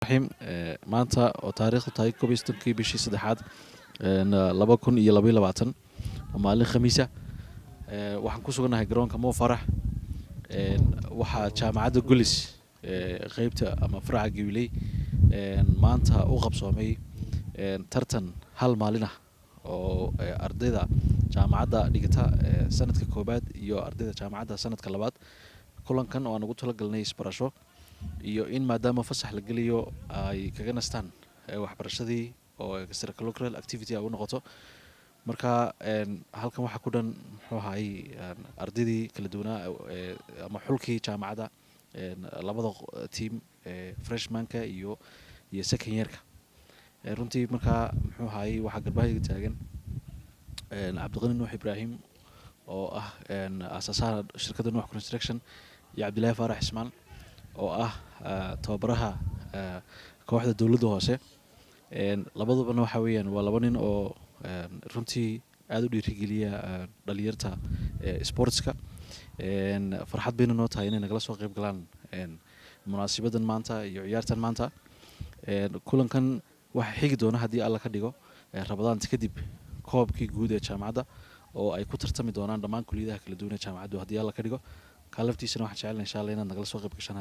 الرحيم maanta oo taariikhdu tahay 11 bishii saddexaad 2022 oo maalin khamiisa waxaan ku suganahay garoonka Mo Farah waxa jaamacadda Gulis qaybta ama faraca Gibiley maanta u qabsoomay tartan hal maalin ah oo ardayda jaamacadda dhigata sanadka koobaad iyo ardayda jaamacadda sanadka labaad kulankan oo aan ugu talagalnay isbarasho iyo in maadaama fasax la geliyo ay kaga nastaan waxbarashadii oo extracurricular activity ay u noqoto marka halkan waxa ku dhan muxuu ahaay ardaydii kala duwanaa ama xulkii jaamacadda labada team freshmanka iyo second yearka runtii marka muxuu ahaay waxa garbahayga taagan Cabdiqani Nuux Ibrahim oo ah asaasaha shirkadda Nuux Construction iyo Cabdilaahi Faarax Ismaan oo ah tababaraha kooxda dawladda hoose labadubana waxa weeyaan waa laba nin oo runtii aad u dhiirigeliya dhalinyarta sportska farxad bayna noo tahay inay nagala soo qayb galaan munaasabaddan maanta iyo ciyaartan maanta kulankan waxa xigi doona haddii alla ka dhigo rabadaanta kadib koobkii guud ee jaamacadda oo ay ku tartami doonaan dhammaan kulliyadaha kala duwan ee jaamacaddu haddii alla ka dhigo ka laftiisana waxaan jecelahay insha Allah inaad nagala soo qayb gashaan